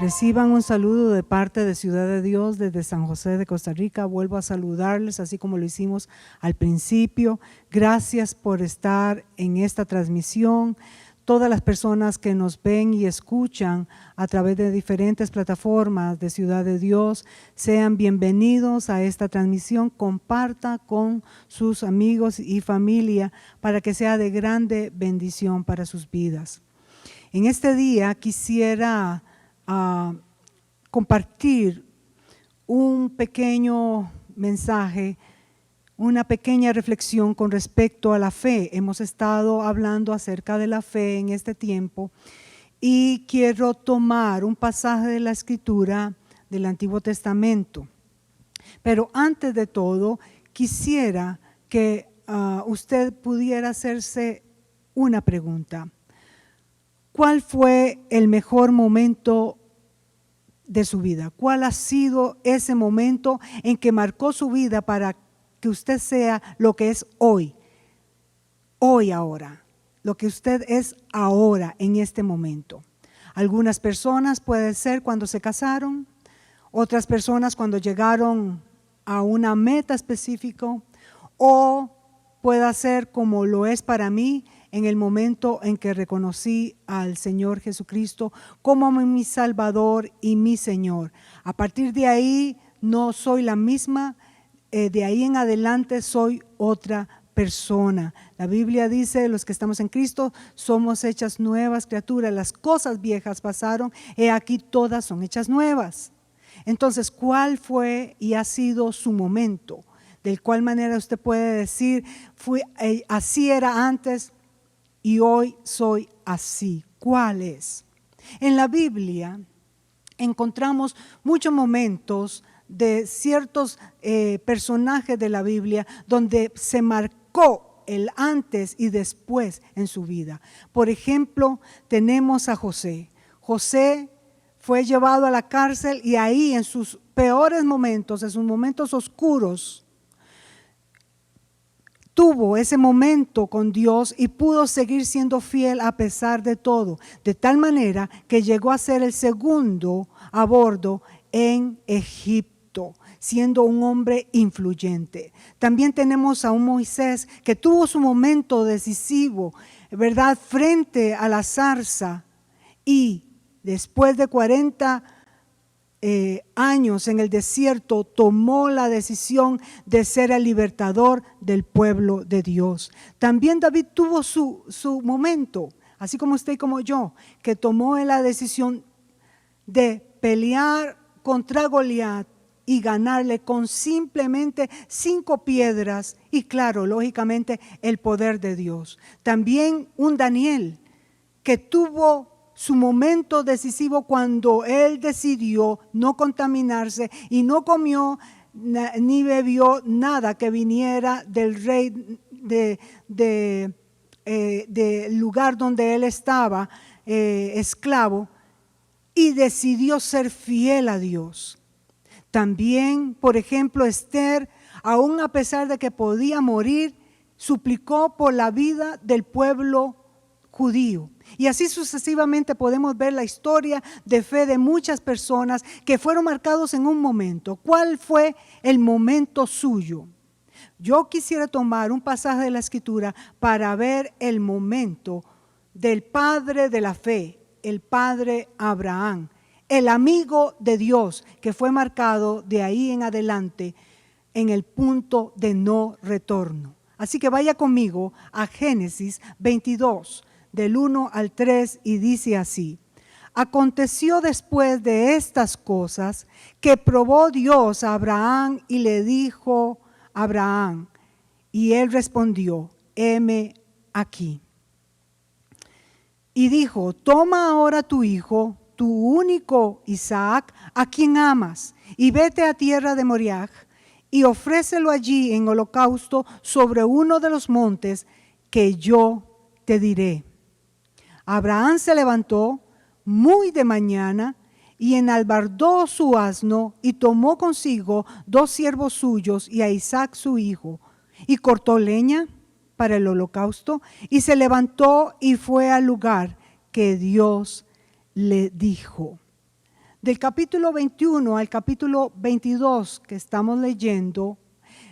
Reciban un saludo de parte de Ciudad de Dios desde San José de Costa Rica. Vuelvo a saludarles así como lo hicimos al principio. Gracias por estar en esta transmisión. Todas las personas que nos ven y escuchan a través de diferentes plataformas de Ciudad de Dios, sean bienvenidos a esta transmisión. Comparta con sus amigos y familia para que sea de grande bendición para sus vidas. En este día quisiera compartir un pequeño mensaje, una pequeña reflexión con respecto a la fe. Hemos estado hablando acerca de la fe en este tiempo y quiero tomar un pasaje de la Escritura del Antiguo Testamento. Pero antes de todo, quisiera que usted pudiera hacerse una pregunta. ¿Cuál fue el mejor momento de su vida? ¿Cuál ha sido ese momento en que marcó su vida para que usted sea lo que es hoy? Hoy, ahora. Lo que usted es ahora, en este momento. Algunas personas puede ser cuando se casaron, otras personas cuando llegaron a una meta específica, o puede ser como lo es para mí, en el momento en que reconocí al Señor Jesucristo como mi Salvador y mi Señor. A partir de ahí no soy la misma, de ahí en adelante soy otra persona. La Biblia dice, los que estamos en Cristo somos hechas nuevas criaturas, las cosas viejas pasaron, he aquí todas son hechas nuevas. Entonces, ¿cuál fue y ha sido su momento? ¿De cuál manera usted puede decir, así era antes y hoy soy así? ¿Cuál es? En la Biblia encontramos muchos momentos de ciertos personajes de la Biblia donde se marcó el antes y después en su vida. Por ejemplo, tenemos a José. José fue llevado a la cárcel y ahí en sus peores momentos, en sus momentos oscuros, tuvo ese momento con Dios y pudo seguir siendo fiel a pesar de todo, de tal manera que llegó a ser el segundo a bordo en Egipto, siendo un hombre influyente. También tenemos a un Moisés que tuvo su momento decisivo, ¿verdad?, frente a la zarza, y después de 40 años en el desierto, tomó la decisión de ser el libertador del pueblo de Dios. También David tuvo su momento, así como usted y como yo, que tomó la decisión de pelear contra Goliat y ganarle con simplemente 5 piedras y, claro, lógicamente, el poder de Dios. También un Daniel que tuvo su momento decisivo cuando él decidió no contaminarse y no comió ni bebió nada que viniera del rey del lugar donde él estaba esclavo, y decidió ser fiel a Dios. También, por ejemplo, Esther, aún a pesar de que podía morir, suplicó por la vida del pueblo judío. Y así sucesivamente podemos ver la historia de fe de muchas personas que fueron marcados en un momento. ¿Cuál fue el momento suyo? Yo quisiera tomar un pasaje de la Escritura para ver el momento del padre de la fe, el padre Abraham, el amigo de Dios, que fue marcado de ahí en adelante en el punto de no retorno. Así que vaya conmigo a Génesis 22, del 1 al 3, y dice así: aconteció después de estas cosas que probó Dios a Abraham y le dijo a Abraham, y él respondió, heme aquí. Y dijo, toma ahora tu hijo, tu único Isaac, a quien amas, y vete a tierra de Moriah, y ofrécelo allí en holocausto sobre uno de los montes que yo te diré. Abraham se levantó muy de mañana y enalbardó su asno y tomó consigo 2 siervos suyos y a Isaac su hijo, y cortó leña para el holocausto y se levantó y fue al lugar que Dios le dijo. Del capítulo 21 al capítulo 22 que estamos leyendo,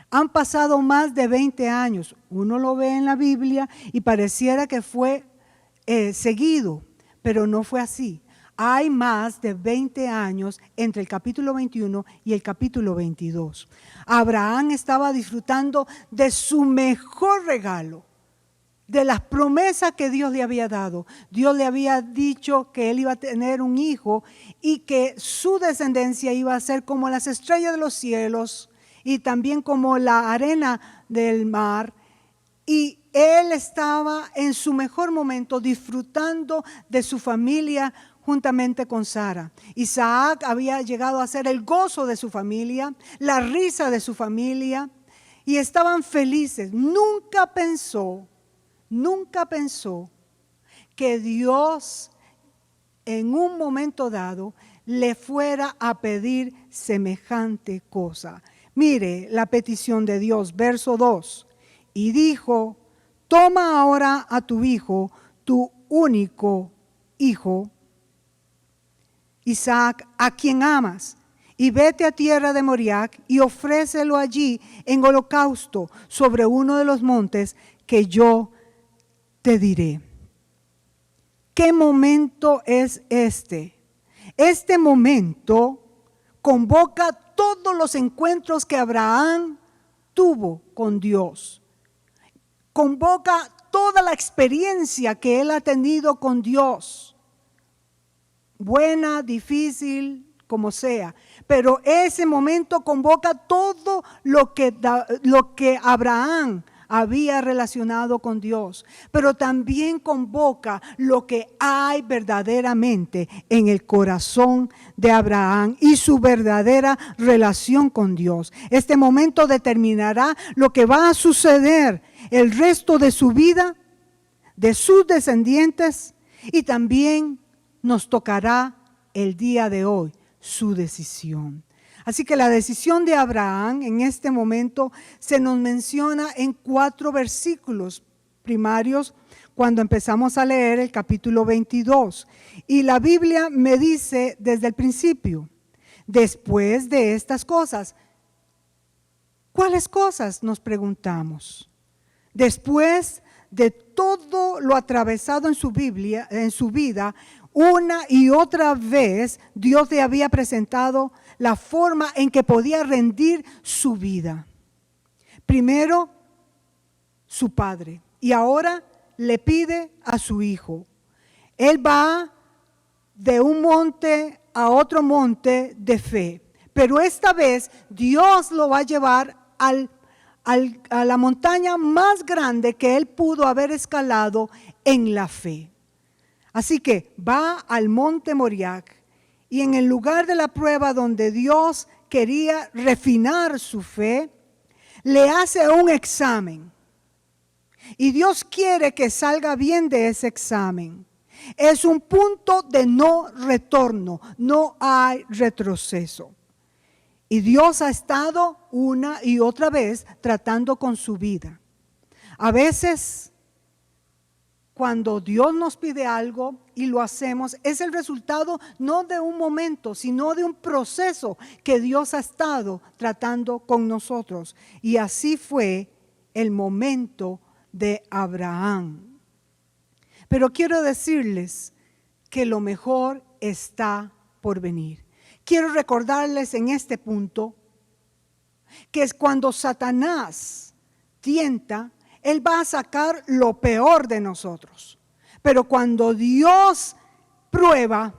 han pasado más de 20 años. Uno lo ve en la Biblia y pareciera que fue seguido, pero no fue así. Hay más de 20 años entre el capítulo 21 y el capítulo 22. Abraham estaba disfrutando de su mejor regalo, de las promesas que Dios le había dado. Dios le había dicho que él iba a tener un hijo y que su descendencia iba a ser como las estrellas de los cielos y también como la arena del mar. Y él estaba en su mejor momento disfrutando de su familia juntamente con Sara. Isaac había llegado a ser el gozo de su familia, la risa de su familia, y estaban felices. Nunca pensó que Dios en un momento dado le fuera a pedir semejante cosa. Mire la petición de Dios, verso 2. Y dijo: toma ahora a tu hijo, tu único hijo, Isaac, a quien amas, y vete a tierra de Moriah y ofrécelo allí en holocausto sobre uno de los montes que yo te diré. ¿Qué momento es este? Este momento convoca todos los encuentros que Abraham tuvo con Dios. Convoca toda la experiencia que él ha tenido con Dios. Buena, difícil, como sea. Pero ese momento convoca todo lo que Abraham había relacionado con Dios, pero también convoca lo que hay verdaderamente en el corazón de Abraham y su verdadera relación con Dios. Este momento determinará lo que va a suceder el resto de su vida, de sus descendientes, y también nos tocará el día de hoy su decisión. Así que la decisión de Abraham en este momento se nos menciona en 4 versículos primarios cuando empezamos a leer el capítulo 22. Y la Biblia me dice desde el principio: después de estas cosas. ¿Cuáles cosas?, nos preguntamos. Después de todo lo atravesado en su vida, una y otra vez Dios le había presentado la forma en que podía rendir su vida. Primero, su padre, y ahora le pide a su hijo. Él va de un monte a otro monte de fe, pero esta vez Dios lo va a llevar a la montaña más grande que él pudo haber escalado en la fe. Así que va al monte Moriah, y en el lugar de la prueba donde Dios quería refinar su fe, le hace un examen. Y Dios quiere que salga bien de ese examen. Es un punto de no retorno, no hay retroceso. Y Dios ha estado una y otra vez tratando con su vida. A veces, cuando Dios nos pide algo y lo hacemos, es el resultado no de un momento, sino de un proceso que Dios ha estado tratando con nosotros. Y así fue el momento de Abraham. Pero quiero decirles que lo mejor está por venir. Quiero recordarles en este punto que es cuando Satanás tienta, él va a sacar lo peor de nosotros. Pero cuando Dios prueba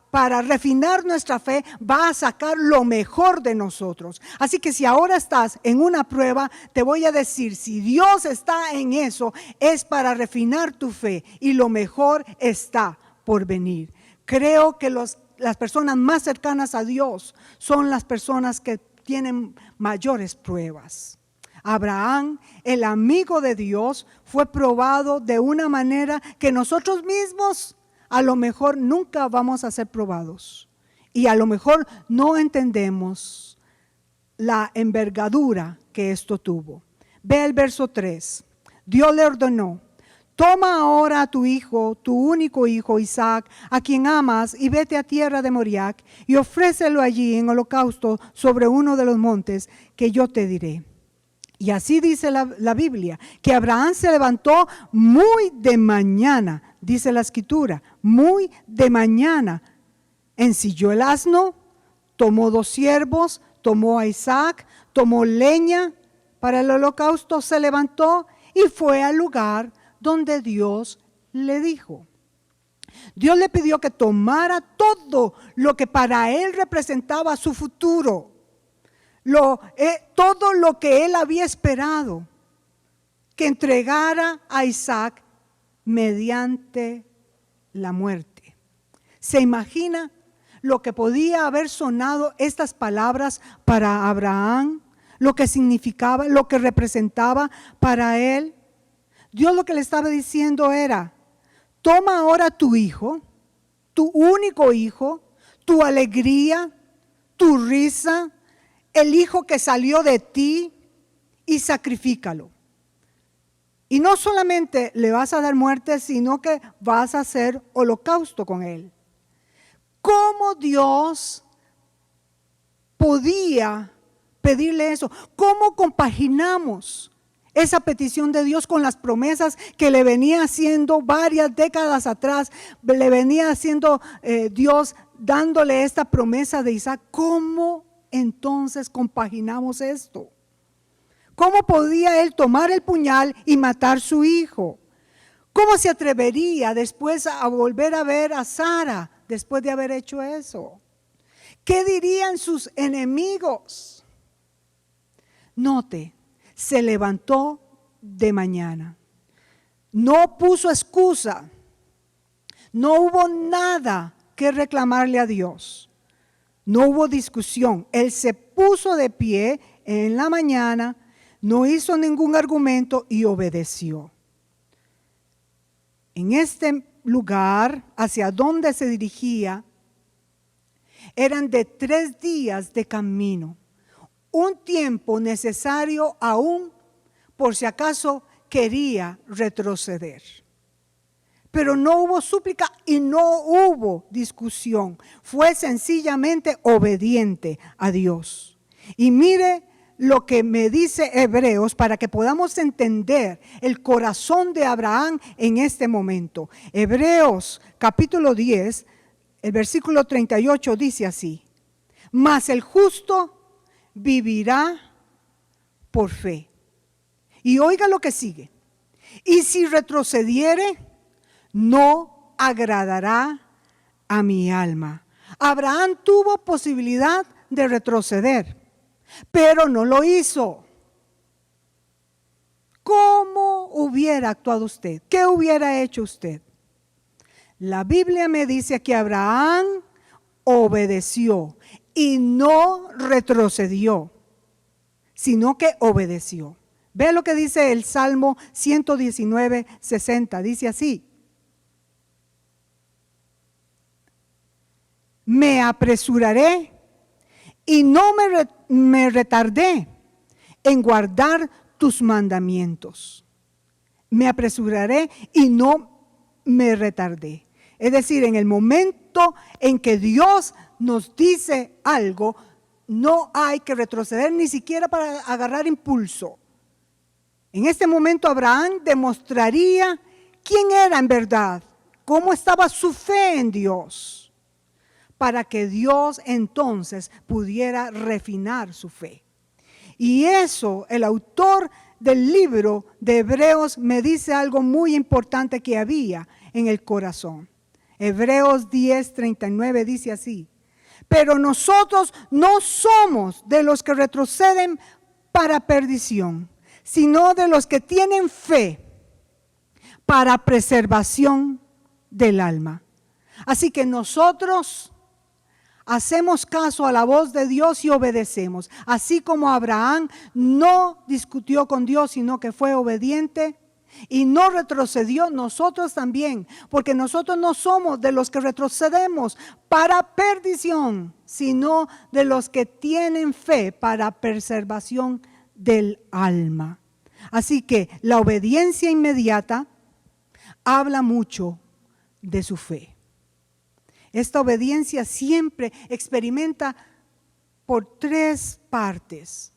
para refinar nuestra fe, va a sacar lo mejor de nosotros. Así que si ahora estás en una prueba, te voy a decir, si Dios está en eso, es para refinar tu fe y lo mejor está por venir. Creo que las personas más cercanas a Dios son las personas que tienen mayores pruebas. Abraham, el amigo de Dios, fue probado de una manera que nosotros mismos a lo mejor nunca vamos a ser probados. y a lo mejor no entendemos la envergadura que esto tuvo. Ve el verso 3. Dios le ordenó: toma ahora a tu hijo, tu único hijo Isaac, a quien amas, y vete a tierra de Moriac y ofrécelo allí en holocausto sobre uno de los montes que yo te diré. Y así dice la Biblia, que Abraham se levantó muy de mañana, dice la escritura, muy de mañana. Ensilló el asno, tomó 2 siervos, tomó a Isaac, tomó leña para el holocausto, se levantó y fue al lugar donde Dios le dijo. Dios le pidió que tomara todo lo que para él representaba su futuro, todo lo que él había esperado, que entregara a Isaac mediante la muerte. ¿Se imagina lo que podía haber sonado estas palabras para Abraham? Lo que significaba, lo que representaba para él. Dios lo que le estaba diciendo era: toma ahora tu hijo, tu único hijo, tu alegría, tu risa, el hijo que salió de ti, y sacrifícalo. Y no solamente le vas a dar muerte, sino que vas a hacer holocausto con él. ¿Cómo Dios podía pedirle eso? ¿Cómo compaginamos esa petición de Dios con las promesas que le venía haciendo varias décadas atrás? Le venía haciendo Dios, dándole esta promesa de Isaac. ¿Cómo entonces compaginamos esto? ¿Cómo podía él tomar el puñal y matar a su hijo? ¿Cómo se atrevería después a volver a ver a Sara después de haber hecho eso? ¿Qué dirían sus enemigos? Note, se levantó de mañana. No puso excusa. No hubo nada que reclamarle a Dios. No hubo discusión. Él se puso de pie en la mañana, no hizo ningún argumento y obedeció. En este lugar, hacia donde se dirigía, eran de 3 días de camino. Un tiempo necesario aún por si acaso quería retroceder. Pero no hubo súplica y no hubo discusión. Fue sencillamente obediente a Dios. Y mire lo que me dice Hebreos para que podamos entender el corazón de Abraham en este momento. Hebreos capítulo 10, el versículo 38 dice así: mas el justo vivirá por fe. Y oiga lo que sigue: y si retrocediere, no agradará a mi alma. Abraham tuvo posibilidad de retroceder, pero no lo hizo. ¿Cómo hubiera actuado usted? ¿Qué hubiera hecho usted? La Biblia me dice que Abraham obedeció y no retrocedió, sino que obedeció. Ve lo que dice el Salmo 119, 60. Dice así: me apresuraré y no me retardé en guardar tus mandamientos. Me apresuraré y no me retardé. Es decir, en el momento en que Dios nos dice algo, no hay que retroceder ni siquiera para agarrar impulso. En este momento Abraham demostraría quién era en verdad, cómo estaba su fe en Dios, para que Dios entonces pudiera refinar su fe. Y eso, el autor del libro de Hebreos me dice algo muy importante que había en el corazón. Hebreos 10:39 dice así: pero nosotros no somos de los que retroceden para perdición, sino de los que tienen fe para preservación del alma. Así que nosotros hacemos caso a la voz de Dios y obedecemos. Así como Abraham no discutió con Dios, sino que fue obediente, y no retrocedió, nosotros también, porque nosotros no somos de los que retrocedemos para perdición, sino de los que tienen fe para preservación del alma. Así que la obediencia inmediata habla mucho de su fe. Esta obediencia siempre experimenta por tres partes.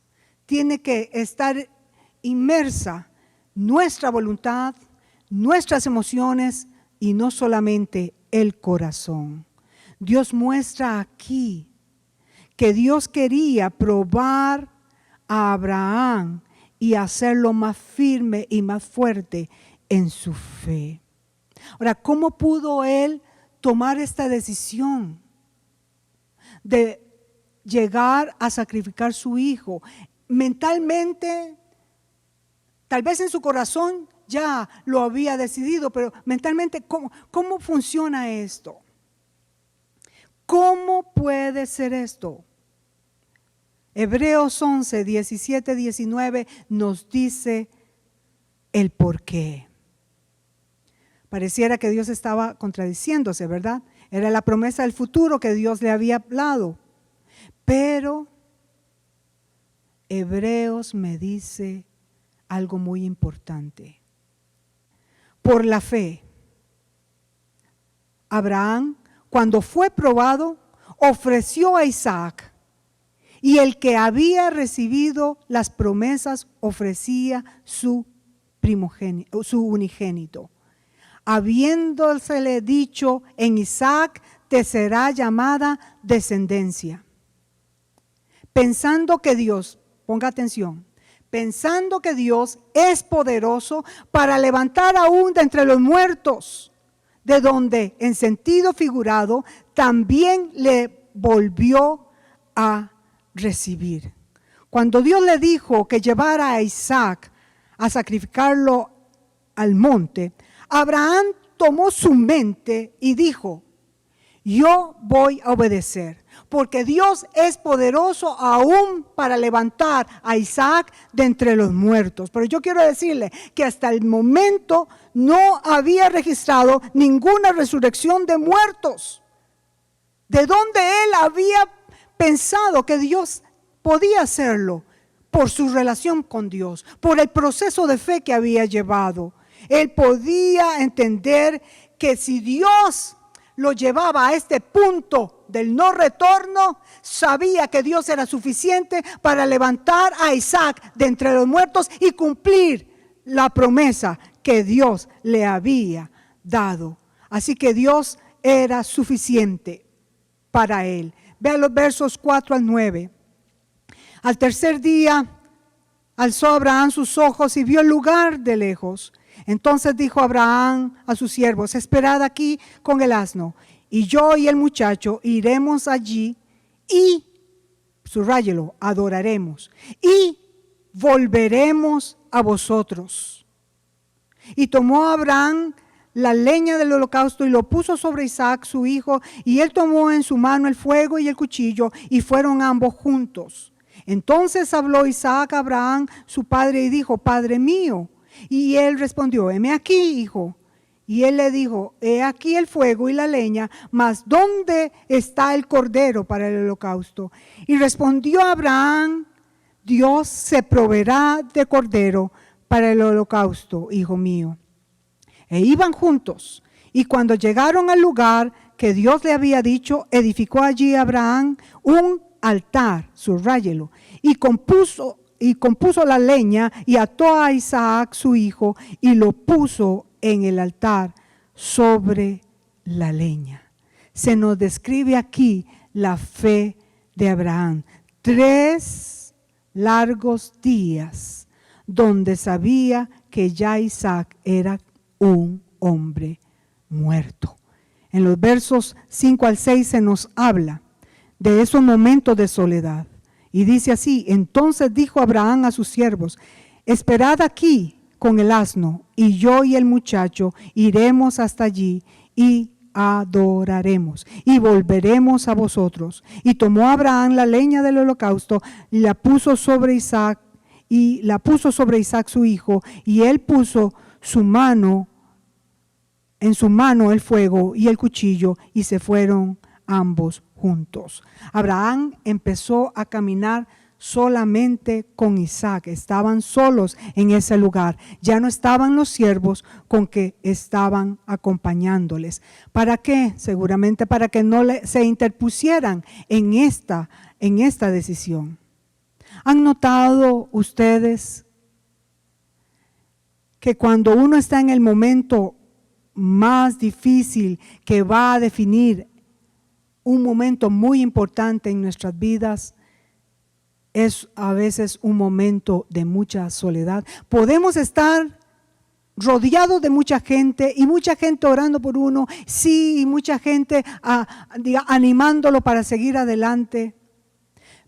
Tiene que estar inmersa nuestra voluntad, nuestras emociones y no solamente el corazón. Dios muestra aquí que Dios quería probar a Abraham y hacerlo más firme y más fuerte en su fe. Ahora, ¿cómo pudo él tomar esta decisión de llegar a sacrificar su hijo? Mentalmente, tal vez en su corazón ya lo había decidido, pero mentalmente, ¿cómo funciona esto? ¿Cómo puede ser esto? Hebreos 11, 17, 19 nos dice el por qué. Pareciera que Dios estaba contradiciéndose, ¿verdad? Era la promesa del futuro que Dios le había hablado. Pero Hebreos me dice algo muy importante. Por la fe, Abraham, cuando fue probado, ofreció a Isaac, y el que había recibido las promesas ofrecía su unigénito, habiéndosele dicho: en Isaac te será llamada descendencia. Pensando que Dios, ponga atención, pensando que Dios es poderoso para levantar aún de entre los muertos, de donde en sentido figurado también le volvió a recibir. Cuando Dios le dijo que llevara a Isaac a sacrificarlo al monte, Abraham tomó su mente y dijo: yo voy a obedecer, porque Dios es poderoso aún para levantar a Isaac de entre los muertos. Pero yo quiero decirle que hasta el momento no había registrado ninguna resurrección de muertos. ¿De dónde él había pensado que Dios podía hacerlo? Por su relación con Dios, por el proceso de fe que había llevado. Él podía entender que si Dios lo llevaba a este punto del no retorno, sabía que Dios era suficiente para levantar a Isaac de entre los muertos y cumplir la promesa que Dios le había dado. Así que Dios era suficiente para él. Vean los versos 4 al 9. Al tercer día alzó Abraham sus ojos y vio el lugar de lejos. Entonces dijo Abraham a sus siervos: esperad aquí con el asno, y yo y el muchacho iremos allí y, subráyelo, adoraremos, y volveremos a vosotros. Y tomó Abraham la leña del holocausto y lo puso sobre Isaac su hijo, y él tomó en su mano el fuego y el cuchillo, y fueron ambos juntos. Entonces habló Isaac a Abraham su padre y dijo: Padre mío. Y él respondió: heme aquí, hijo. Y él le dijo: he aquí el fuego y la leña, mas ¿dónde está el cordero para el holocausto? Y respondió Abraham: Dios se proveerá de cordero para el holocausto, hijo mío. E iban juntos, y cuando llegaron al lugar que Dios le había dicho, edificó allí Abraham un altar, subráyelo, y compuso la leña y ató a Isaac su hijo y lo puso en el altar sobre la leña. Se nos describe aquí la fe de Abraham. 3 largos días donde sabía que ya Isaac era un hombre muerto. En los versos 5 al 6 se nos habla de esos momentos de soledad. Y dice así: entonces dijo Abraham a sus siervos: esperad aquí con el asno, y yo y el muchacho iremos hasta allí y adoraremos, y volveremos a vosotros. Y tomó Abraham la leña del holocausto y la puso sobre Isaac su hijo, y él puso en su mano el fuego y el cuchillo, y se fueron ambos juntos. Abraham empezó a caminar solamente con Isaac. Estaban solos en ese lugar. Ya no estaban los siervos con que estaban acompañándoles. ¿Para qué? Seguramente para que no se interpusieran en esta decisión. ¿Han notado ustedes que cuando uno está en el momento más difícil, que va a definir un momento muy importante en nuestras vidas, es a veces un momento de mucha soledad? Podemos estar rodeados de mucha gente y mucha gente orando por uno, sí, y mucha gente animándolo para seguir adelante,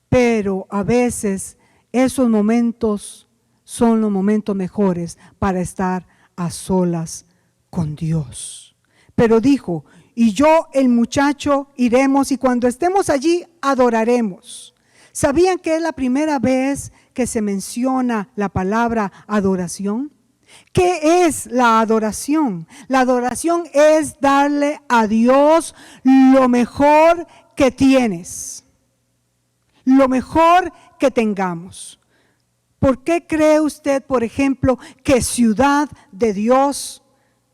pero a veces esos momentos son los momentos mejores para estar a solas con Dios. Pero dijo, y yo, el muchacho, iremos, y cuando estemos allí adoraremos. ¿Sabían que es la primera vez que se menciona la palabra adoración? ¿Qué es la adoración? La adoración es darle a Dios lo mejor que tienes, lo mejor que tengamos. ¿Por qué cree usted, por ejemplo, que Ciudad de Dios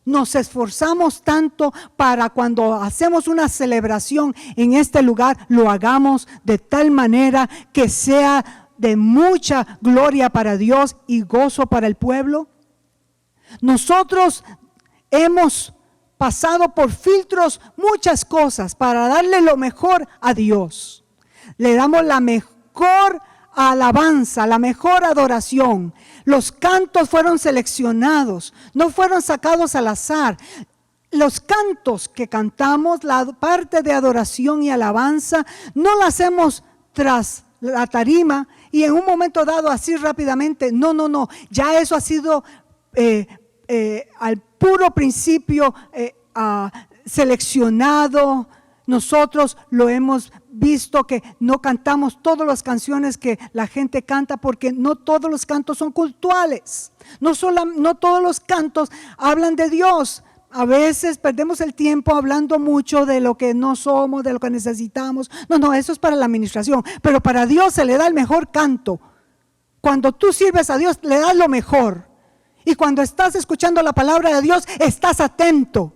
nos esforzamos tanto para cuando hacemos una celebración en este lugar, lo hagamos de tal manera que sea de mucha gloria para Dios y gozo para el pueblo? Nosotros hemos pasado por filtros muchas cosas para darle lo mejor a Dios. Le damos la mejor alabanza, la mejor adoración. Los cantos fueron seleccionados, no fueron sacados al azar. Los cantos que cantamos, la parte de adoración y alabanza, no la hacemos tras la tarima y en un momento dado así rápidamente. No, ya eso ha sido al puro principio seleccionado. Nosotros lo hemos visto que no cantamos todas las canciones que la gente canta, porque no todos los cantos son cultuales. No todos los cantos hablan de Dios. A veces perdemos el tiempo hablando mucho de lo que no somos, de lo que necesitamos. No, eso es para la administración. Pero para Dios se le da el mejor canto. Cuando tú sirves a Dios, le das lo mejor. Y cuando estás escuchando la palabra de Dios, estás atento,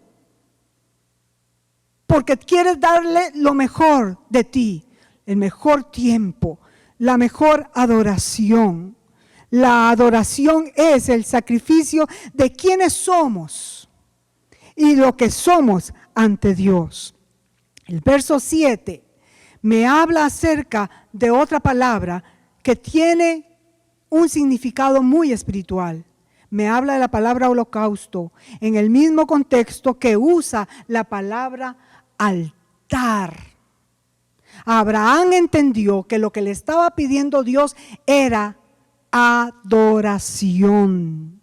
porque quieres darle lo mejor de ti, el mejor tiempo, la mejor adoración. La adoración es el sacrificio de quienes somos y lo que somos ante Dios. El verso 7 me habla acerca de otra palabra que tiene un significado muy espiritual. Me habla de la palabra holocausto en el mismo contexto que usa la palabra altar. Abraham entendió que lo que le estaba pidiendo Dios era adoración.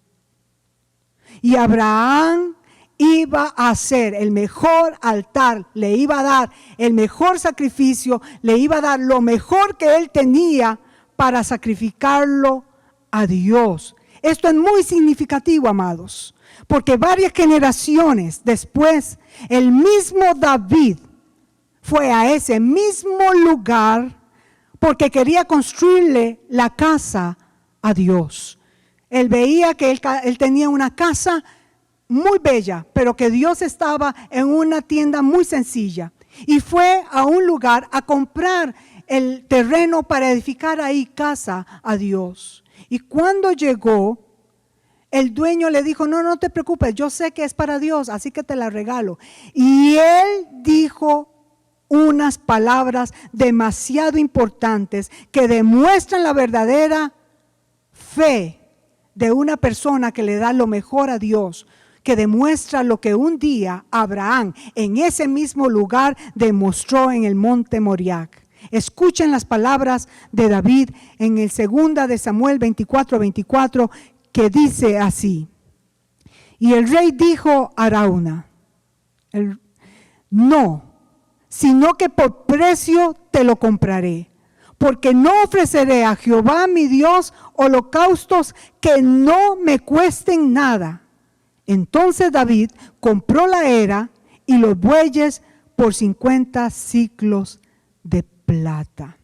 Y Abraham iba a hacer el mejor altar, le iba a dar el mejor sacrificio, le iba a dar lo mejor que él tenía para sacrificarlo a Dios. Esto es muy significativo, amados, porque varias generaciones después, el mismo David fue a ese mismo lugar porque quería construirle la casa a Dios. Él veía que él tenía una casa muy bella, pero que Dios estaba en una tienda muy sencilla. Y fue a un lugar a comprar el terreno para edificar ahí casa a Dios. Y cuando llegó, el dueño le dijo, no te preocupes, yo sé que es para Dios, así que te la regalo. Y él dijo unas palabras demasiado importantes que demuestran la verdadera fe de una persona que le da lo mejor a Dios, que demuestra lo que un día Abraham en ese mismo lugar demostró en el monte Moriah. Escuchen las palabras de David en el 2 de Samuel 24, que dice así: y el rey dijo a Arauna, no, sino que por precio te lo compraré, porque no ofreceré a Jehová mi Dios holocaustos que no me cuesten nada. Entonces David compró la era y los bueyes por 50 siclos de plata.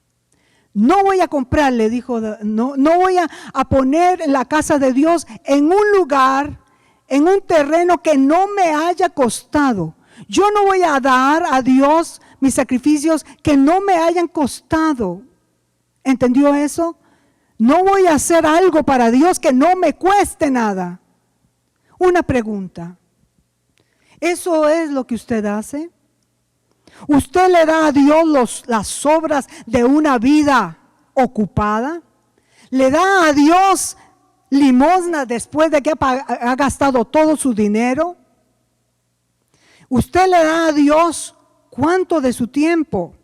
No voy a comprar, le dijo, no voy a poner la casa de Dios en un lugar, en un terreno que no me haya costado. Yo no voy a dar a Dios mis sacrificios que no me hayan costado. ¿Entendió eso? No voy a hacer algo para Dios que no me cueste nada. Una pregunta. ¿Eso es lo que usted hace? ¿Usted le da a Dios las obras de una vida ocupada? ¿Le da a Dios limosna después de que ha gastado todo su dinero? ¿Usted le da a Dios cuánto de su tiempo?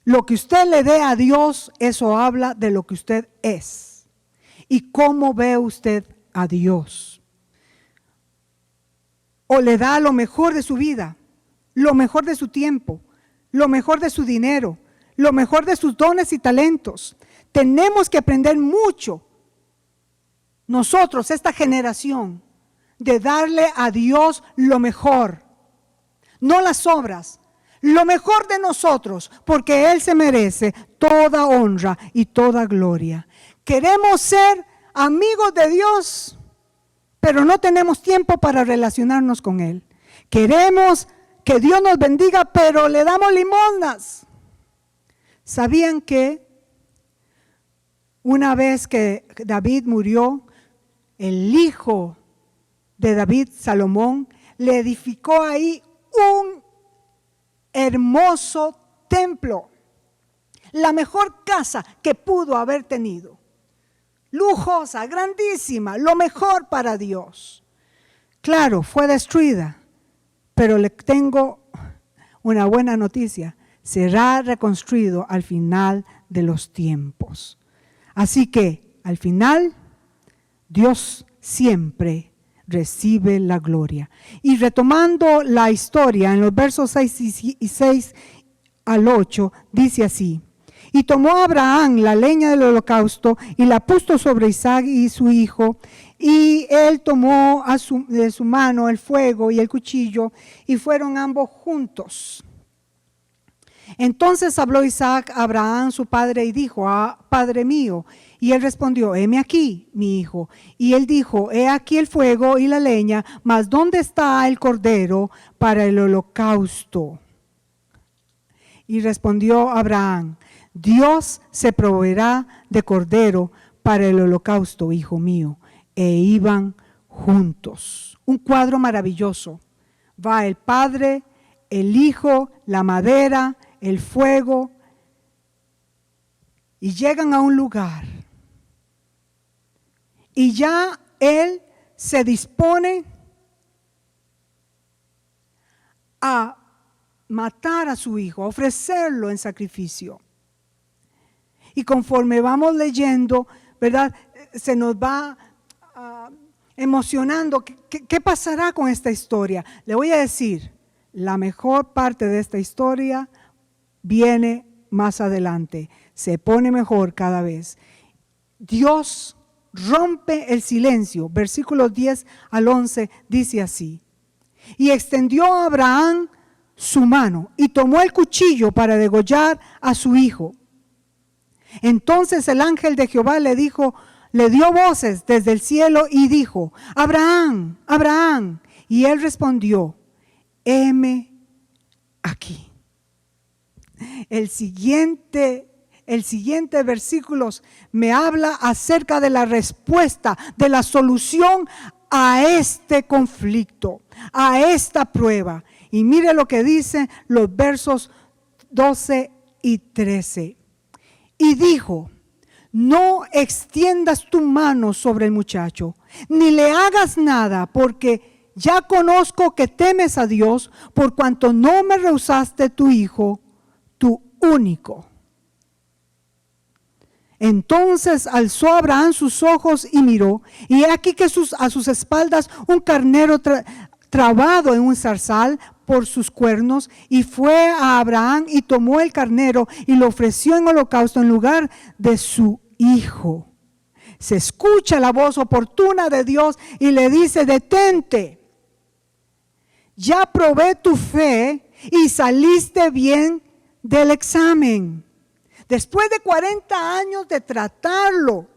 Lo que usted le dé a Dios, eso habla de lo que usted es. ¿Y cómo ve usted a Dios? ¿O le da lo mejor de su vida? Lo mejor de su tiempo, lo mejor de su dinero, lo mejor de sus dones y talentos. Tenemos que aprender mucho, nosotros, esta generación, de darle a Dios lo mejor, no las obras, lo mejor de nosotros, porque Él se merece toda honra y toda gloria. Queremos ser amigos de Dios, pero no tenemos tiempo para relacionarnos con Él. Queremos que Dios nos bendiga, pero le damos limosnas. ¿Sabían que una vez que David murió, el hijo de David, Salomón, le edificó ahí un hermoso templo? La mejor casa que pudo haber tenido. Lujosa, grandísima, lo mejor para Dios. Claro, fue destruida. Pero le tengo una buena noticia, será reconstruido al final de los tiempos. Así que al final, Dios siempre recibe la gloria. Y retomando la historia, en los versos 6 al 8, dice así: y tomó Abraham la leña del holocausto y la puso sobre Isaac y su hijo, y él tomó de su mano el fuego y el cuchillo, y fueron ambos juntos. Entonces habló Isaac a Abraham su padre y dijo: Padre mío. Y él respondió: heme aquí, mi hijo. Y él dijo: he aquí el fuego y la leña, mas ¿dónde está el cordero para el holocausto? Y respondió Abraham: Dios se proveerá de cordero para el holocausto, hijo mío. E iban juntos. Un cuadro maravilloso. Va el padre, el hijo, la madera, el fuego, y llegan a un lugar. Y ya él se dispone a matar a su hijo, a ofrecerlo en sacrificio. Y conforme vamos leyendo, ¿verdad? Se nos va emocionando. ¿Qué pasará con esta historia? Le voy a decir, la mejor parte de esta historia viene más adelante. Se pone mejor cada vez. Dios rompe el silencio. Versículos 10 al 11 dice así: y extendió a Abraham su mano y tomó el cuchillo para degollar a su hijo. Entonces el ángel de Jehová le dio voces desde el cielo y dijo: Abraham, Abraham. Y él respondió: heme aquí. El siguiente versículos me habla acerca de la respuesta, de la solución a este conflicto, a esta prueba. Y mire lo que dicen los versos 12 y 13. Y dijo: no extiendas tu mano sobre el muchacho, ni le hagas nada, porque ya conozco que temes a Dios, por cuanto no me rehusaste tu hijo, tu único. Entonces alzó Abraham sus ojos y miró, y he aquí que a sus espaldas un carnero trabado en un zarzal por sus cuernos, y fue a Abraham y tomó el carnero y lo ofreció en holocausto en lugar de su hijo. Se escucha la voz oportuna de Dios y le dice: detente, ya probé tu fe y saliste bien del examen. Después de 40 años de tratarlo,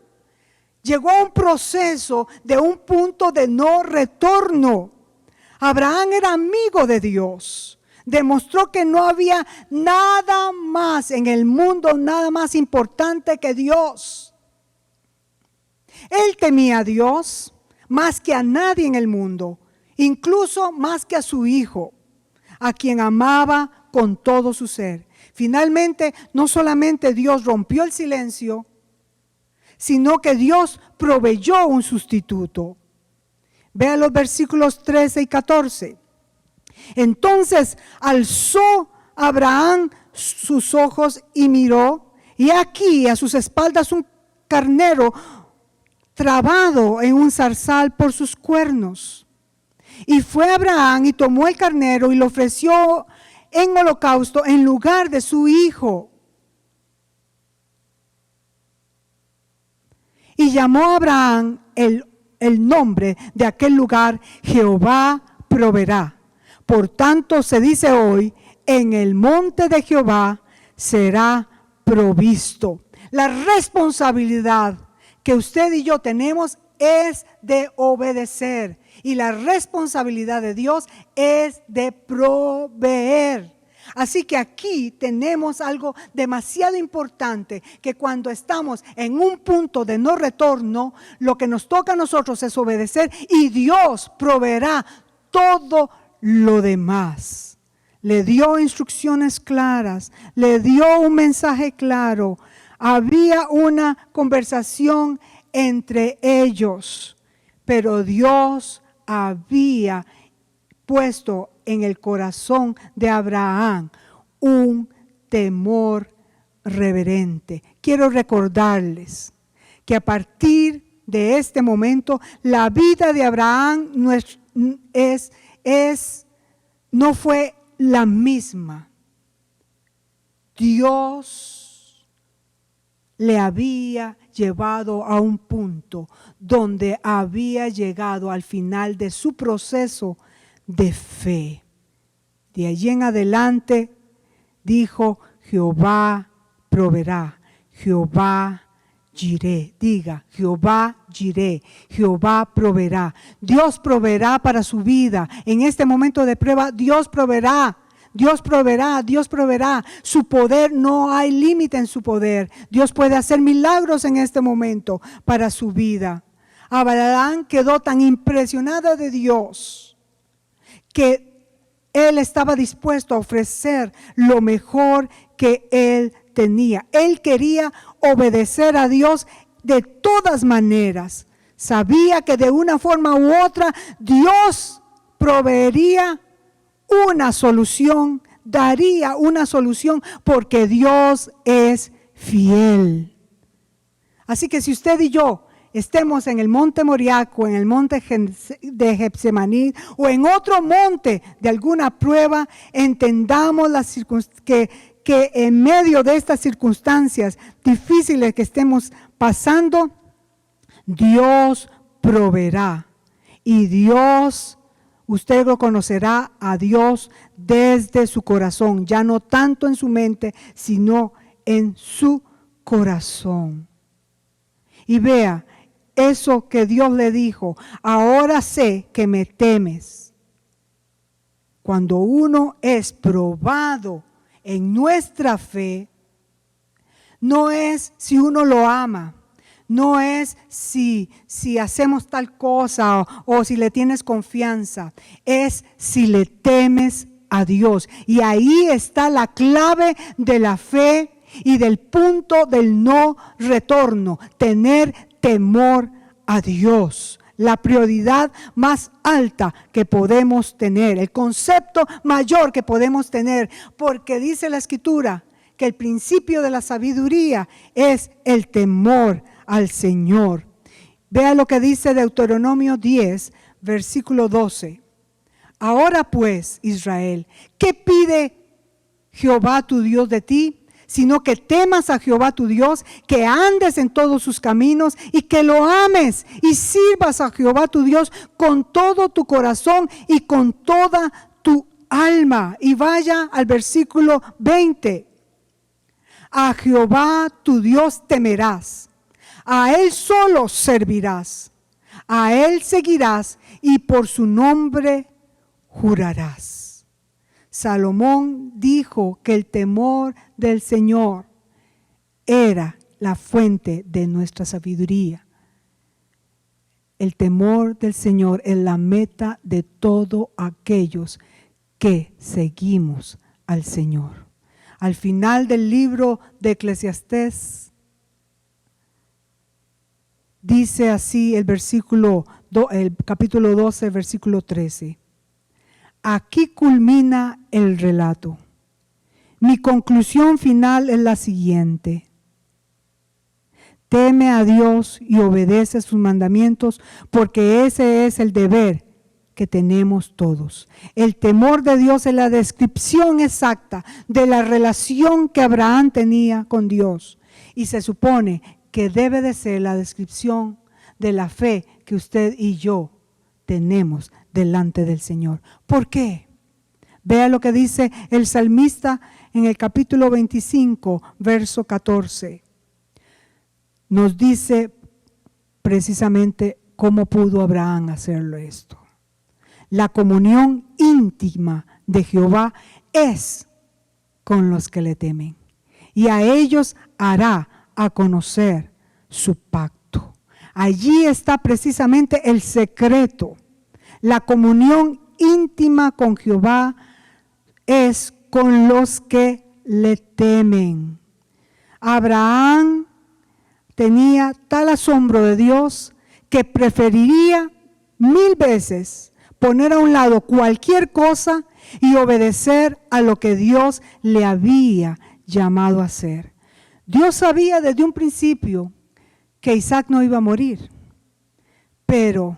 llegó a un proceso de un punto de no retorno. Abraham era amigo de Dios. Demostró que no había nada más en el mundo, nada más importante que Dios. Él temía a Dios más que a nadie en el mundo, incluso más que a su hijo, a quien amaba con todo su ser. Finalmente, no solamente Dios rompió el silencio, sino que Dios proveyó un sustituto. Vea los versículos 13 y 14. Entonces alzó Abraham sus ojos y miró, y aquí a sus espaldas un carnero trabado en un zarzal por sus cuernos. Y fue Abraham y tomó el carnero y lo ofreció en holocausto en lugar de su hijo. Y llamó a Abraham el nombre de aquel lugar: Jehová proveerá. Por tanto se dice hoy: en el monte de Jehová será provisto. La responsabilidad que usted y yo tenemos es de obedecer, y la responsabilidad de Dios es de proveer. Así que aquí tenemos algo demasiado importante, que cuando estamos en un punto de no retorno, lo que nos toca a nosotros es obedecer, y Dios proveerá todo lo demás. Le dio instrucciones claras, le dio un mensaje claro, había una conversación entre ellos, pero Dios había puesto en el corazón de Abraham un temor reverente. Quiero recordarles que a partir de este momento la vida de Abraham no fue la misma. Dios le había llevado a un punto donde había llegado al final de su proceso de fe. De allí en adelante dijo: Jehová proveerá, Jehová Jireh. Diga: Jehová Jireh, Jehová proveerá. Dios proveerá para su vida. En este momento de prueba, Dios proveerá. Dios proveerá, Dios proveerá. Su poder, no hay límite en su poder. Dios puede hacer milagros en este momento para su vida. Abraham quedó tan impresionado de Dios que él estaba dispuesto a ofrecer lo mejor que él tenía. Él quería obedecer a Dios de todas maneras. Sabía que de una forma u otra Dios proveería una solución, daría una solución, porque Dios es fiel. Así que si usted y yo estemos en el monte Moriaco, en el monte de Getsemaní o en otro monte de alguna prueba, entendamos que en medio de estas circunstancias difíciles que estemos pasando, Dios proveerá, y Dios, usted lo conocerá a Dios desde su corazón, ya no tanto en su mente, sino en su corazón. Y vea eso que Dios le dijo: ahora sé que me temes. Cuando uno es probado en nuestra fe, no es si uno lo ama, no es si hacemos tal cosa o si le tienes confianza, es si le temes a Dios. Y ahí está la clave de la fe y del punto del no retorno: tener temor a Dios. La prioridad más alta que podemos tener, el concepto mayor que podemos tener, porque dice la Escritura que el principio de la sabiduría es el temor al Señor. Vea lo que dice Deuteronomio 10, versículo 12. Ahora pues, Israel, ¿qué pide Jehová tu Dios de ti? sino que temas a Jehová tu Dios, que andes en todos sus caminos y que lo ames y sirvas a Jehová tu Dios con todo tu corazón y con toda tu alma. Y vaya al versículo 20. A Jehová tu Dios temerás, a Él solo servirás, a Él seguirás y por su nombre jurarás. Salomón dijo que el temor del Señor era la fuente de nuestra sabiduría. El temor del Señor es la meta de todos aquellos que seguimos al Señor. Al final del libro de Eclesiastés, dice así el capítulo 12, versículo 13. Aquí culmina el relato. Mi conclusión final es la siguiente. Teme a Dios y obedece sus mandamientos, porque ese es el deber que tenemos todos. El temor de Dios es la descripción exacta de la relación que Abraham tenía con Dios. Y se supone que debe de ser la descripción de la fe que usted y yo tenemos delante del Señor. ¿Por qué? Vea lo que dice el salmista en el capítulo 25, verso 14. Nos dice precisamente cómo pudo Abraham hacerlo esto. La comunión íntima de Jehová es con los que le temen, y a ellos hará a conocer su pacto. Allí está precisamente el secreto. La comunión íntima con Jehová es con los que le temen. Abraham tenía tal asombro de Dios que preferiría 1000 veces poner a un lado cualquier cosa y obedecer a lo que Dios le había llamado a hacer. Dios sabía desde un principio que Isaac no iba a morir, pero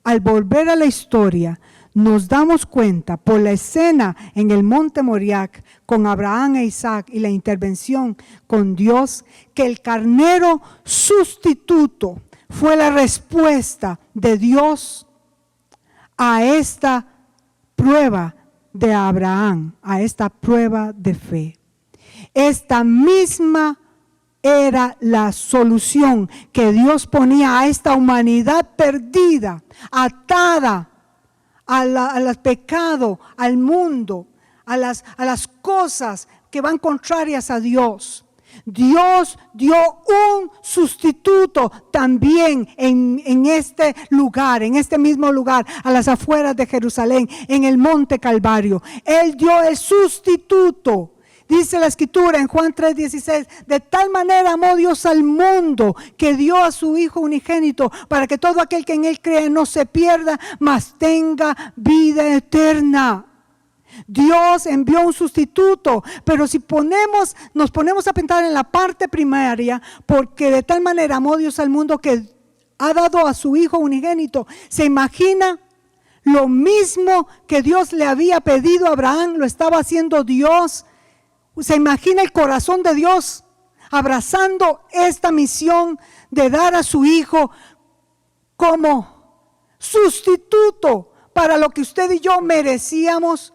al volver a la historia nos damos cuenta por la escena en el monte Moriah con Abraham e Isaac y la intervención con Dios, que el carnero sustituto fue la respuesta de Dios a esta prueba de Abraham, a esta prueba de fe. Esta misma era la solución que Dios ponía a esta humanidad perdida, atada al pecado, al mundo, a las cosas que van contrarias a Dios. Dios dio un sustituto también en este lugar, en este mismo lugar, a las afueras de Jerusalén, en el monte Calvario. Él dio el sustituto. Dice la Escritura en Juan 3:16, de tal manera amó Dios al mundo que dio a su Hijo unigénito para que todo aquel que en Él cree no se pierda, mas tenga vida eterna. Dios envió un sustituto, pero si nos ponemos a pensar en la parte primaria, porque de tal manera amó Dios al mundo que ha dado a su Hijo unigénito, ¿se imagina? Lo mismo que Dios le había pedido a Abraham, lo estaba haciendo Dios. ¿Se imagina el corazón de Dios abrazando esta misión de dar a su Hijo como sustituto para lo que usted y yo merecíamos?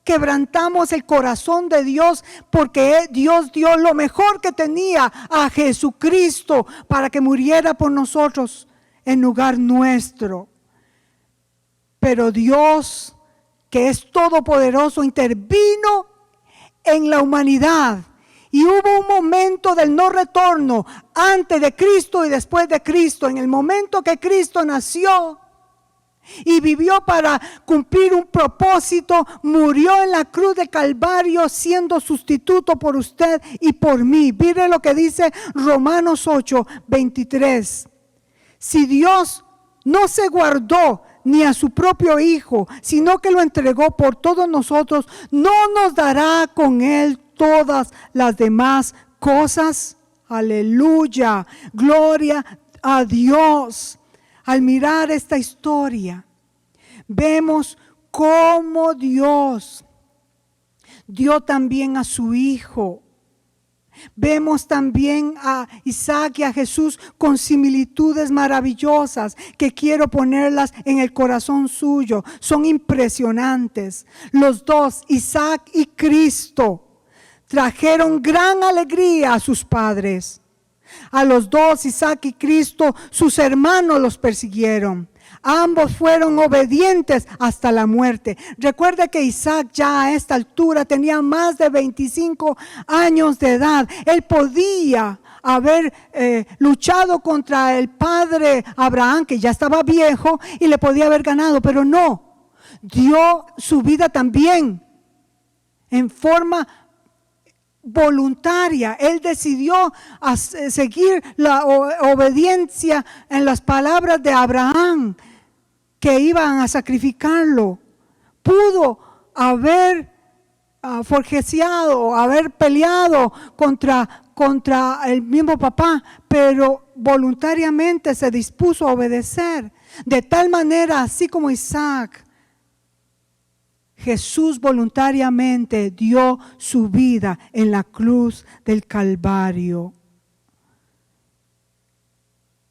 Quebrantamos el corazón de Dios porque Dios dio lo mejor que tenía a Jesucristo para que muriera por nosotros en lugar nuestro. Pero Dios, que es todopoderoso, intervino en la humanidad y hubo un momento del no retorno antes de Cristo y después de Cristo. En el momento que Cristo nació y vivió para cumplir un propósito, murió en la cruz de Calvario siendo sustituto por usted y por mí. Mire lo que dice Romanos 8:23. Si Dios no se guardó ni a su propio Hijo, sino que lo entregó por todos nosotros, ¿no nos dará con Él todas las demás cosas? Aleluya, gloria a Dios. Al mirar esta historia, vemos cómo Dios dio también a su Hijo Vemos también a Isaac y a Jesús con similitudes maravillosas que quiero ponerlas en el corazón suyo. Son impresionantes. Los dos, Isaac y Cristo, trajeron gran alegría a sus padres. A los dos, Isaac y Cristo, sus hermanos los persiguieron. Ambos fueron obedientes hasta la muerte. Recuerde que Isaac ya a esta altura tenía más de 25 años de edad. Él podía haber luchado contra el padre Abraham, que ya estaba viejo, y le podía haber ganado, pero no. Dio su vida también en forma voluntaria. Él decidió seguir la obediencia en las palabras de Abraham, que iban a sacrificarlo. Pudo haber forjeado, haber peleado contra el mismo papá, pero voluntariamente se dispuso a obedecer. De tal manera, así como Isaac, Jesús voluntariamente dio su vida en la cruz del Calvario.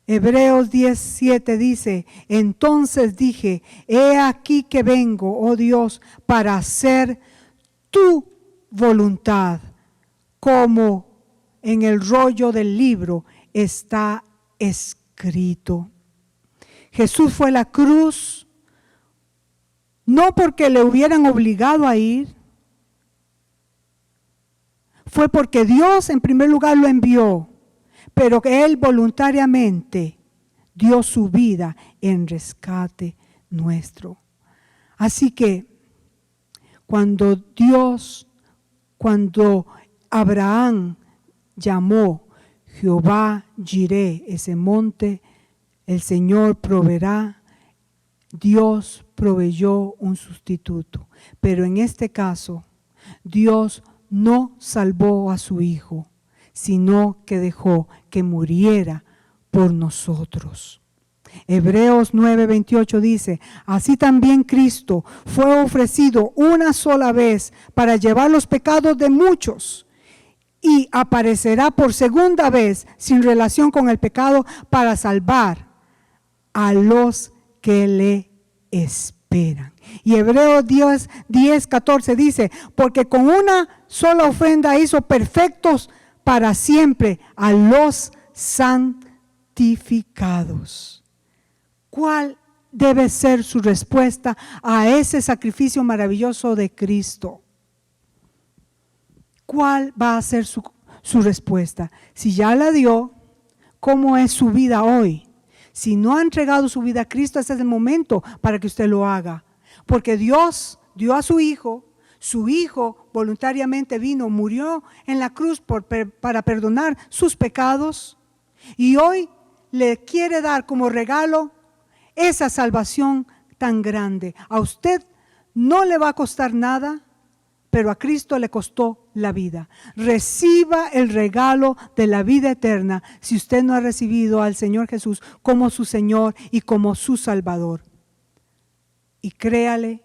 Hebreos 10:7 dice: entonces dije, he aquí que vengo, oh Dios, para hacer tu voluntad, como en el rollo del libro está escrito. Jesús fue a la cruz no porque le hubieran obligado a ir, fue porque Dios en primer lugar lo envió, pero que Él voluntariamente dio su vida en rescate nuestro. Así que cuando Abraham llamó Jehová Jireh, ese monte, el Señor proveerá, Dios proveyó un sustituto. Pero en este caso, Dios no salvó a su Hijo, sino que dejó que muriera por nosotros. Hebreos 9:28 dice: así también Cristo fue ofrecido una sola vez para llevar los pecados de muchos, y aparecerá por segunda vez sin relación con el pecado para salvar a los que le esperan. Y Hebreos 10:14 dice: porque con una sola ofrenda hizo perfectos para siempre a los santificados. ¿Cuál debe ser su respuesta a ese sacrificio maravilloso de Cristo? ¿Cuál va a ser su respuesta? Si ya la dio, ¿cómo es su vida hoy? Si no ha entregado su vida a Cristo, ese es el momento para que usted lo haga. Porque Dios dio a su Hijo voluntariamente vino, murió en la cruz para perdonar sus pecados, y hoy le quiere dar como regalo esa salvación tan grande. A usted no le va a costar nada, pero a Cristo le costó la vida. Reciba el regalo de la vida eterna si usted no ha recibido al Señor Jesús como su Señor y como su Salvador. Y créale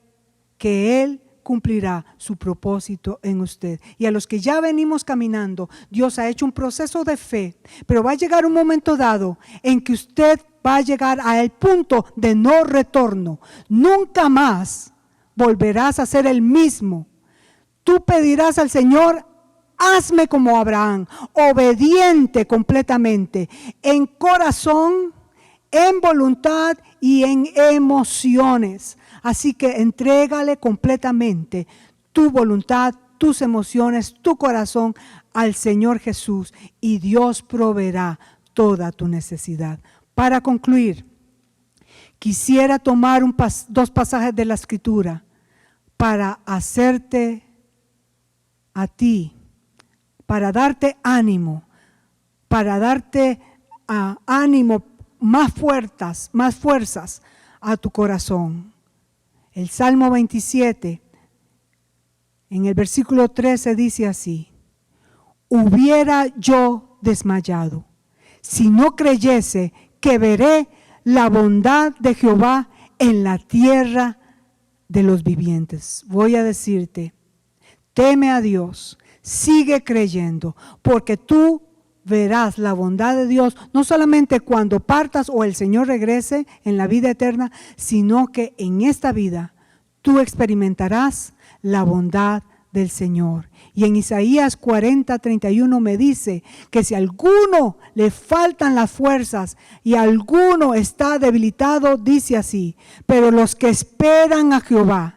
que Él cumplirá su propósito en usted. Y a los que ya venimos caminando, Dios ha hecho un proceso de fe, pero va a llegar un momento dado en que usted va a llegar al punto de no retorno. Nunca más volverás a ser el mismo. Tú pedirás al Señor: hazme como Abraham, obediente completamente, en corazón, en voluntad y en emociones. Así que entrégale completamente tu voluntad, tus emociones, tu corazón al Señor Jesús, y Dios proveerá toda tu necesidad. Para concluir, quisiera tomar dos pasajes de la Escritura para hacerte a ti, para darte ánimo, ánimo, más fuerzas a tu corazón. El Salmo 27, en el versículo 13 dice así: hubiera yo desmayado si no creyese que veré la bondad de Jehová en la tierra de los vivientes. Voy a decirte: teme a Dios, sigue creyendo, porque tú verás la bondad de Dios, no solamente cuando partas o el Señor regrese en la vida eterna, sino que en esta vida tú experimentarás la bondad del Señor. Y en Isaías 40:31 me dice que si a alguno le faltan las fuerzas y a alguno está debilitado, dice así: pero los que esperan a Jehová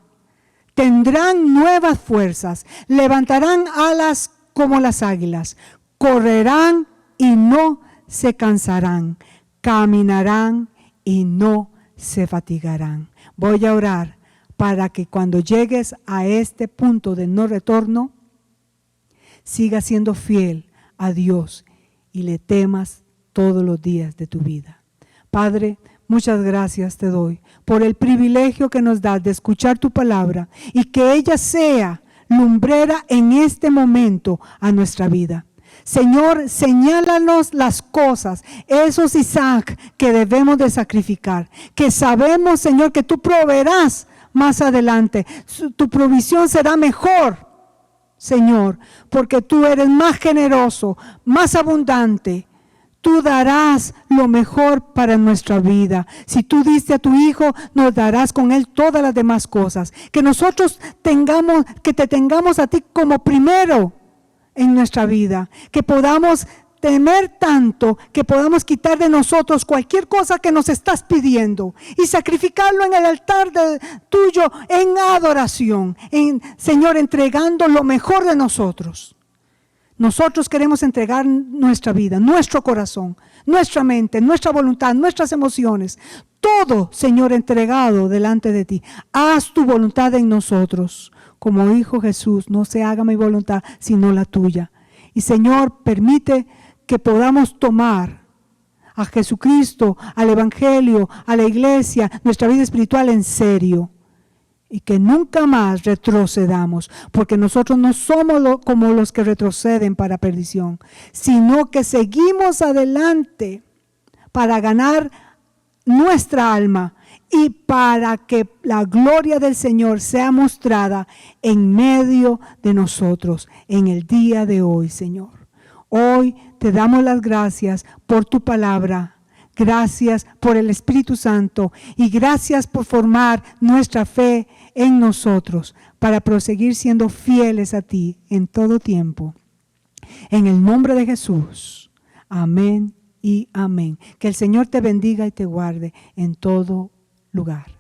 tendrán nuevas fuerzas, levantarán alas como las águilas, correrán y no se cansarán, caminarán y no se fatigarán. Voy a orar para que cuando llegues a este punto de no retorno, sigas siendo fiel a Dios y le temas todos los días de tu vida. Padre, muchas gracias te doy por el privilegio que nos das de escuchar tu palabra y que ella sea lumbrera en este momento a nuestra vida. Señor, señálanos las cosas, esos Isaac que debemos de sacrificar, que sabemos, Señor, que tú proveerás más adelante. Tu provisión será mejor, Señor, porque tú eres más generoso, más abundante. Tú darás lo mejor para nuestra vida. Si tú diste a tu Hijo, nos darás con Él todas las demás cosas. Que nosotros te tengamos a ti como primero en nuestra vida. Que podamos temer tanto, que podamos quitar de nosotros cualquier cosa que nos estás pidiendo y sacrificarlo en el altar tuyo en adoración. Señor, entregando lo mejor de nosotros. Nosotros queremos entregar nuestra vida, nuestro corazón, nuestra mente, nuestra voluntad, nuestras emociones. Todo, Señor, entregado delante de ti. Haz tu voluntad en nosotros. Como dijo Jesús, no se haga mi voluntad, sino la tuya. Y Señor, permite que podamos tomar a Jesucristo, al Evangelio, a la iglesia, nuestra vida espiritual en serio. Y que nunca más retrocedamos, porque nosotros no somos como los que retroceden para perdición, sino que seguimos adelante para ganar nuestra alma y para que la gloria del Señor sea mostrada en medio de nosotros en el día de hoy, Señor. Hoy te damos las gracias por tu palabra. Gracias por el Espíritu Santo y gracias por formar nuestra fe en nosotros para proseguir siendo fieles a ti en todo tiempo. En el nombre de Jesús. Amén y amén. Que el Señor te bendiga y te guarde en todo lugar.